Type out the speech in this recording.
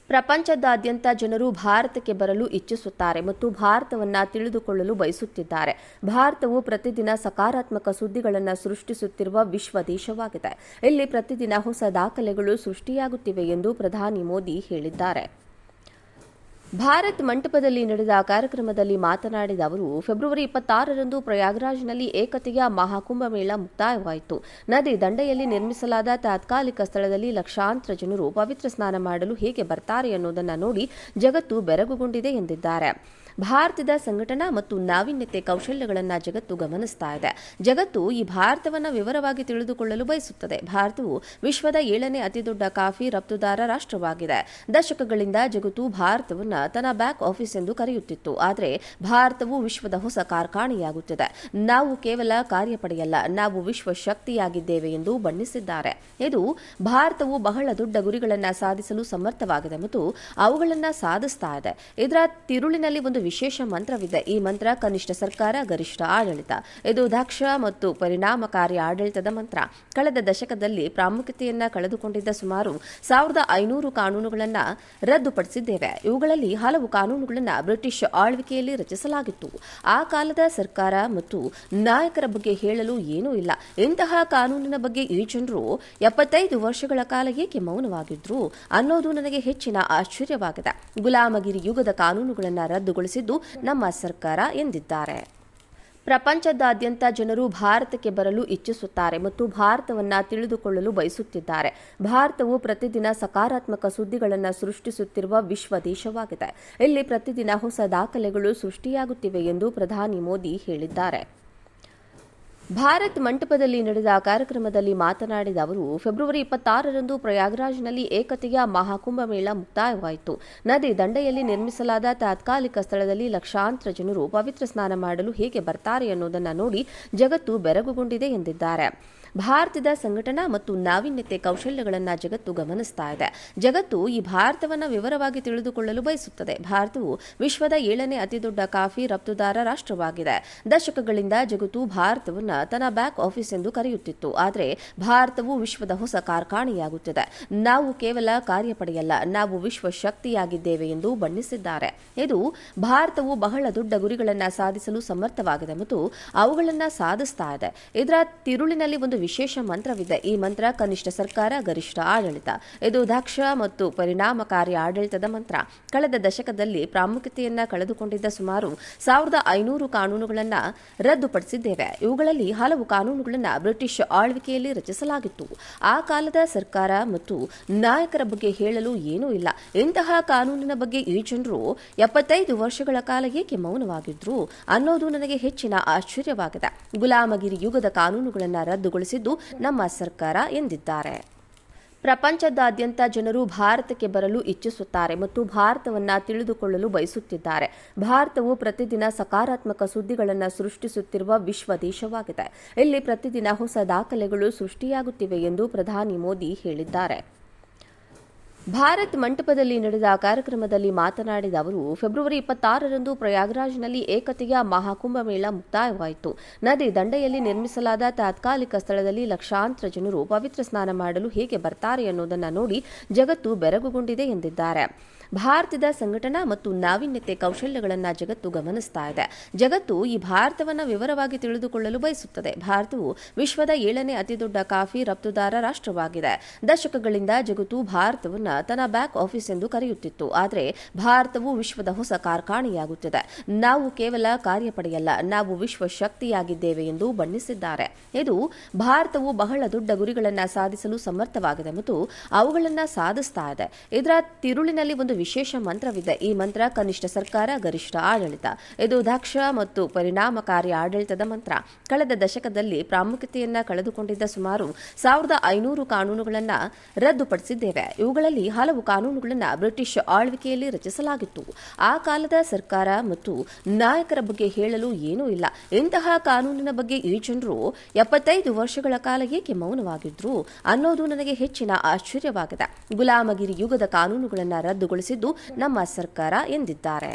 ಪ್ರಪಂಚದಾದ್ಯಂತ ಜನರು ಭಾರತಕ್ಕೆ ಬರಲು ಇಚ್ಛಿಸುತ್ತಾರೆ ಮತ್ತು ಭಾರತವನ್ನು ತಿಳಿದುಕೊಳ್ಳಲು ಬಯಸುತ್ತಿದ್ದಾರೆ. ಭಾರತವು ಪ್ರತಿದಿನ ಸಕಾರಾತ್ಮಕ ಸುದ್ದಿಗಳನ್ನು ಸೃಷ್ಟಿಸುತ್ತಿರುವ ವಿಶ್ವ ದೇಶವಾಗಿದೆ. ಇಲ್ಲಿ ಪ್ರತಿದಿನ ಹೊಸ ದಾಖಲೆಗಳು ಸೃಷ್ಟಿಯಾಗುತ್ತಿವೆ ಎಂದು ಪ್ರಧಾನಿ ಮೋದಿ ಹೇಳಿದ್ದಾರೆ. ಭಾರತ್ ಮಂಟಪದಲ್ಲಿ ನಡೆದ ಕಾರ್ಯಕ್ರಮದಲ್ಲಿ ಮಾತನಾಡಿದ ಅವರು, ಫೆಬ್ರವರಿ 26ರಂದು ಪ್ರಯಾಗ್ರಾಜ್ನಲ್ಲಿ ಏಕತೆಯ ಮಹಾಕುಂಭಮೇಳ ಮುಕ್ತಾಯವಾಯಿತು. ನದಿ ದಂಡೆಯಲ್ಲಿ ನಿರ್ಮಿಸಲಾದ ತಾತ್ಕಾಲಿಕ ಸ್ಥಳದಲ್ಲಿ ಲಕ್ಷಾಂತರ ಜನರು ಪವಿತ್ರ ಸ್ನಾನ ಮಾಡಲು ಹೇಗೆ ಬರ್ತಾರೆ ಎನ್ನುವುದನ್ನು ನೋಡಿ ಜಗತ್ತು ಬೆರಗುಗೊಂಡಿದೆ ಎಂದಿದ್ದಾರೆ. ಭಾರತದ ಸಂಘಟನಾ ಮತ್ತು ನಾವೀನ್ಯತೆ ಕೌಶಲ್ಯಗಳನ್ನು ಜಗತ್ತು ಗಮನಿಸ್ತಾ ಇದೆ. ಜಗತ್ತು ಈ ಭಾರತವನ್ನು ವಿವರವಾಗಿ ತಿಳಿದುಕೊಳ್ಳಲು ಬಯಸುತ್ತದೆ. ಭಾರತವು ವಿಶ್ವದ 7ನೇ ಅತಿದೊಡ್ಡ ಕಾಫಿ ರಫ್ತುದಾರ ರಾಷ್ಟ್ರವಾಗಿದೆ. ದಶಕಗಳಿಂದ ಜಗತ್ತು ಭಾರತವನ್ನು ತನ್ನ ಬ್ಯಾಕ್ ಆಫೀಸ್ ಎಂದು ಕರೆಯುತ್ತಿತ್ತು. ಆದರೆ ಭಾರತವು ವಿಶ್ವದ ಹೊಸ ಕಾರ್ಖಾನೆಯಾಗುತ್ತಿದೆ. ನಾವು ಕೇವಲ ಕಾರ್ಯಪಡೆಯಲ್ಲ, ನಾವು ವಿಶ್ವ ಶಕ್ತಿಯಾಗಿದ್ದೇವೆ ಎಂದು ಬಣ್ಣಿಸಿದ್ದಾರೆ. ಇದು ಭಾರತವು ಬಹಳ ದೊಡ್ಡ ಗುರಿಗಳನ್ನು ಸಾಧಿಸಲು ಸಮರ್ಥವಾಗಿದೆ ಮತ್ತು ಅವುಗಳನ್ನು ಸಾಧಿಸ್ತಾ ಇದೆ. ಇದರ ತಿರುಳಿನಲ್ಲಿ ಒಂದು ವಿಶೇಷ ಮಂತ್ರವಿದೆ. ಈ ಮಂತ್ರ ಕನಿಷ್ಠ ಸರ್ಕಾರ, ಗರಿಷ್ಠ ಆಡಳಿತ. ಇದು ದಕ್ಷ ಮತ್ತು ಪರಿಣಾಮಕಾರಿ ಆಡಳಿತದ ಮಂತ್ರ. ಕಳೆದ ದಶಕದಲ್ಲಿ ಪ್ರಾಮುಖ್ಯತೆಯನ್ನು ಕಳೆದುಕೊಂಡಿದ್ದ ಸುಮಾರು 1500 ಕಾನೂನುಗಳನ್ನು ರದ್ದುಪಡಿಸಿದ್ದೇವೆ. ಇವುಗಳಲ್ಲಿ ಹಲವು ಕಾನೂನುಗಳನ್ನು ಬ್ರಿಟಿಷ್ ಆಳ್ವಿಕೆಯಲ್ಲಿ ರಚಿಸಲಾಗಿತ್ತು. ಆ ಕಾಲದ ಸರ್ಕಾರ ಮತ್ತು ನಾಯಕರ ಬಗ್ಗೆ ಹೇಳಲು ಏನೂ ಇಲ್ಲ. ಇಂತಹ ಕಾನೂನಿನ ಬಗ್ಗೆ ಈ ಜನರು 75 ವರ್ಷಗಳ ಕಾಲ ಏಕೆ ಮೌನವಾಗಿದ್ರು ಅನ್ನೋದು ನನಗೆ ಹೆಚ್ಚಿನ ಆಶ್ಚರ್ಯವಾಗಿದೆ. ಗುಲಾಮಗಿರಿ ಯುಗದ ಕಾನೂನುಗಳನ್ನು ರದ್ದುಗೊಳಿಸಿದ್ದು ನಮ್ಮ ಸರ್ಕಾರ ಎಂದಿದ್ದಾರೆ. ಪ್ರಪಂಚದಾದ್ಯಂತ ಜನರು ಭಾರತಕ್ಕೆ ಬರಲು ಇಚ್ಛಿಸುತ್ತಾರೆ ಮತ್ತು ಭಾರತವನ್ನು ತಿಳಿದುಕೊಳ್ಳಲು ಬಯಸುತ್ತಿದ್ದಾರೆ. ಭಾರತವು ಪ್ರತಿದಿನ ಸಕಾರಾತ್ಮಕ ಸುದ್ದಿಗಳನ್ನು ಸೃಷ್ಟಿಸುತ್ತಿರುವ ವಿಶ್ವ ದೇಶವಾಗಿದೆ. ಇಲ್ಲಿ ಪ್ರತಿದಿನ ಹೊಸ ದಾಖಲೆಗಳು ಸೃಷ್ಟಿಯಾಗುತ್ತಿವೆ ಎಂದು ಪ್ರಧಾನಿ ಮೋದಿ ಹೇಳಿದ್ದಾರೆ. ಭಾರತ್ ಮಂಟಪದಲ್ಲಿ ನಡೆದ ಕಾರ್ಯಕ್ರಮದಲ್ಲಿ ಮಾತನಾಡಿದ ಅವರು, ಫೆಬ್ರವರಿ 26ರಂದು ಪ್ರಯಾಗ್ರಾಜ್ನಲ್ಲಿ ಏಕತೆಯ ಮಹಾಕುಂಭಮೇಳ ಮುಕ್ತಾಯವಾಯಿತು. ನದಿ ದಂಡೆಯಲ್ಲಿ ನಿರ್ಮಿಸಲಾದ ತಾತ್ಕಾಲಿಕ ಸ್ಥಳದಲ್ಲಿ ಲಕ್ಷಾಂತರ ಜನರು ಪವಿತ್ರ ಸ್ನಾನ ಮಾಡಲು ಹೇಗೆ ಬರ್ತಾರೆ ಎನ್ನುವುದನ್ನು ನೋಡಿ ಜಗತ್ತು ಬೆರಗುಗೊಂಡಿದೆ ಎಂದಿದ್ದಾರೆ. ಭಾರತದ ಸಂಘಟನಾ ಮತ್ತು ನಾವೀನ್ಯತೆ ಕೌಶಲ್ಯಗಳನ್ನು ಜಗತ್ತು ಗಮನಿಸ್ತಾ ಇದೆ. ಜಗತ್ತು ಈ ಭಾರತವನ್ನು ವಿವರವಾಗಿ ತಿಳಿದುಕೊಳ್ಳಲು ಬಯಸುತ್ತದೆ. ಭಾರತವು ವಿಶ್ವದ 7ನೇ ಅತಿದೊಡ್ಡ ಕಾಫಿ ರಫ್ತುದಾರ ರಾಷ್ಟ್ರವಾಗಿದೆ. ದಶಕಗಳಿಂದ ಜಗತ್ತು ಭಾರತವನ್ನು ತನ್ನ ಬ್ಯಾಕ್ ಆಫೀಸ್ ಎಂದು ಕರೆಯುತ್ತಿತ್ತು. ಆದರೆ ಭಾರತವು ವಿಶ್ವದ ಹೊಸ ಕಾರ್ಖಾನೆಯಾಗುತ್ತಿದೆ. ನಾವು ಕೇವಲ ಕಾರ್ಯಪಡೆಯಲ್ಲ, ನಾವು ವಿಶ್ವ ಶಕ್ತಿಯಾಗಿದ್ದೇವೆ ಎಂದು ಬಣ್ಣಿಸಿದ್ದಾರೆ. ಇದು ಭಾರತವು ಬಹಳ ದೊಡ್ಡ ಗುರಿಗಳನ್ನು ಸಾಧಿಸಲು ಸಮರ್ಥವಾಗಿದೆ ಮತ್ತು ಅವುಗಳನ್ನು ಸಾಧಿಸ್ತಾ ಇದೆ. ಇದರ ತಿರುಳಿನಲ್ಲಿ ಒಂದು ವಿಶೇಷ ಮಂತ್ರವಿದೆ. ಈ ಮಂತ್ರ ಕನಿಷ್ಠ ಸರ್ಕಾರ, ಗರಿಷ್ಠ ಆಡಳಿತ. ಇದು ದಕ್ಷ ಮತ್ತು ಪರಿಣಾಮಕಾರಿ ಆಡಳಿತದ ಮಂತ್ರ. ಕಳೆದ ದಶಕದಲ್ಲಿ ಪ್ರಾಮುಖ್ಯತೆಯನ್ನು ಕಳೆದುಕೊಂಡಿದ್ದ ಸುಮಾರು 1500 ಕಾನೂನುಗಳನ್ನು ರದ್ದುಪಡಿಸಿದ್ದೇವೆ. ಇವುಗಳಲ್ಲಿ ಹಲವು ಕಾನೂನುಗಳನ್ನು ಬ್ರಿಟಿಷ್ ಆಳ್ವಿಕೆಯಲ್ಲಿ ರಚಿಸಲಾಗಿತ್ತು. ಆ ಕಾಲದ ಸರ್ಕಾರ ಮತ್ತು ನಾಯಕರ ಬಗ್ಗೆ ಹೇಳಲು ಏನೂ ಇಲ್ಲ. ಇಂತಹ ಕಾನೂನಿನ ಬಗ್ಗೆ ಈ ಜನರು 75 ವರ್ಷಗಳ ಕಾಲ ಏಕೆ ಮೌನವಾಗಿದ್ರು ಅನ್ನೋದು ನನಗೆ ಹೆಚ್ಚಿನ ಆಶ್ಚರ್ಯವಾಗಿದೆ. ಗುಲಾಮಗಿರಿ ಯುಗದ ಕಾನೂನುಗಳನ್ನು ರದ್ದುಗೊಳಿಸಿದ್ದು ನಮ್ಮ ಸರ್ಕಾರ ಎಂದಿದ್ದಾರೆ. ಪ್ರಪಂಚದಾದ್ಯಂತ ಜನರು ಭಾರತಕ್ಕೆ ಬರಲು ಇಚ್ಛಿಸುತ್ತಾರೆ ಮತ್ತು ಭಾರತವನ್ನು ತಿಳಿದುಕೊಳ್ಳಲು ಬಯಸುತ್ತಿದ್ದಾರೆ. ಭಾರತವು ಪ್ರತಿದಿನ ಸಕಾರಾತ್ಮಕ ಸುದ್ದಿಗಳನ್ನು ಸೃಷ್ಟಿಸುತ್ತಿರುವ ವಿಶ್ವ ದೇಶವಾಗಿದೆ. ಇಲ್ಲಿ ಪ್ರತಿದಿನ ಹೊಸ ದಾಖಲೆಗಳು ಸೃಷ್ಟಿಯಾಗುತ್ತಿವೆ ಎಂದು ಪ್ರಧಾನಿ ಮೋದಿ ಹೇಳಿದ್ದಾರೆ. ಭಾರತ್ ಮಂಟಪದಲ್ಲಿ ನಡೆದ ಕಾರ್ಯಕ್ರಮದಲ್ಲಿ ಮಾತನಾಡಿದ ಅವರು, ಫೆಬ್ರವರಿ 26ರಂದು ಪ್ರಯಾಗ್ರಾಜ್ನಲ್ಲಿ ಏಕತೆಯ ಮಹಾಕುಂಭಮೇಳ ಮುಕ್ತಾಯವಾಯಿತು. ನದಿ ದಂಡೆಯಲ್ಲಿ ನಿರ್ಮಿಸಲಾದ ತಾತ್ಕಾಲಿಕ ಸ್ಥಳದಲ್ಲಿ ಲಕ್ಷಾಂತರ ಜನರು ಪವಿತ್ರ ಸ್ನಾನ ಮಾಡಲು ಹೇಗೆ ಬರ್ತಾರೆ ಎನ್ನುವುದನ್ನು ನೋಡಿ ಜಗತ್ತು ಬೆರಗುಗೊಂಡಿದೆ ಎಂದಿದ್ದಾರೆ. ಭಾರತದ ಸಂಘಟನಾ ಮತ್ತು ನಾವೀನ್ಯತೆ ಕೌಶಲ್ಯಗಳನ್ನು ಜಗತ್ತು ಗಮನಿಸ್ತಾ ಇದೆ. ಜಗತ್ತು ಈ ಭಾರತವನ್ನು ವಿವರವಾಗಿ ತಿಳಿದುಕೊಳ್ಳಲು ಬಯಸುತ್ತದೆ. ಭಾರತವು ವಿಶ್ವದ 7ನೇ ಅತಿದೊಡ್ಡ ಕಾಫಿ ರಫ್ತುದಾರ ರಾಷ್ಟ್ರವಾಗಿದೆ. ದಶಕಗಳಿಂದ ಜಗತ್ತು ಭಾರತವನ್ನು ತನ್ನ ಬ್ಯಾಕ್ ಆಫೀಸ್ ಎಂದು ಕರೆಯುತ್ತಿತ್ತು. ಆದರೆ ಭಾರತವು ವಿಶ್ವದ ಹೊಸ ಕಾರ್ಖಾನೆಯಾಗುತ್ತಿದೆ. ನಾವು ಕೇವಲ ಕಾರ್ಯಪಡೆಯಲ್ಲ, ನಾವು ವಿಶ್ವ ಶಕ್ತಿಯಾಗಿದ್ದೇವೆ ಎಂದು ಬಣ್ಣಿಸಿದ್ದಾರೆ. ಇದು ಭಾರತವು ಬಹಳ ದೊಡ್ಡ ಗುರಿಗಳನ್ನು ಸಾಧಿಸಲು ಸಮರ್ಥವಾಗಿದೆ ಮತ್ತು ಅವುಗಳನ್ನು ಸಾಧಿಸ್ತಾ ಇದೆ. ಇದರ ತಿರುಳಿನಲ್ಲಿ ಒಂದು ವಿಶೇಷ ಮಂತ್ರವಿದೆ. ಈ ಮಂತ್ರ ಕನಿಷ್ಠ ಸರ್ಕಾರ, ಗರಿಷ್ಠ ಆಡಳಿತ. ಇದು ದಕ್ಷ ಮತ್ತು ಪರಿಣಾಮಕಾರಿ ಆಡಳಿತದ ಮಂತ್ರ. ಕಳೆದ ದಶಕದಲ್ಲಿ ಪ್ರಾಮುಖ್ಯತೆಯನ್ನು ಕಳೆದುಕೊಂಡಿದ್ದ ಸುಮಾರು 1500 ಕಾನೂನುಗಳನ್ನು ರದ್ದುಪಡಿಸಿದ್ದೇವೆ. ಇವುಗಳಲ್ಲಿ ಹಲವು ಕಾನೂನುಗಳನ್ನು ಬ್ರಿಟಿಷ್ ಆಳ್ವಿಕೆಯಲ್ಲಿ ರಚಿಸಲಾಗಿತ್ತು. ಆ ಕಾಲದ ಸರ್ಕಾರ ಮತ್ತು ನಾಯಕರ ಬಗ್ಗೆ ಹೇಳಲು ಏನೂ ಇಲ್ಲ. ಇಂತಹ ಕಾನೂನಿನ ಬಗ್ಗೆ ಈ ಜನರು 75 ವರ್ಷಗಳ ಕಾಲ ಏಕೆ ಮೌನವಾಗಿದ್ರು ಅನ್ನೋದು ನನಗೆ ಹೆಚ್ಚಿನ ಆಶ್ಚರ್ಯವಾಗಿದೆ. ಗುಲಾಮಗಿರಿ ಯುಗದ ಕಾನೂನುಗಳನ್ನು ರದ್ದುಗೊಳಿಸಿದ್ದು ನಮ್ಮ ಸರ್ಕಾರ ಎಂದಿದ್ದಾರೆ.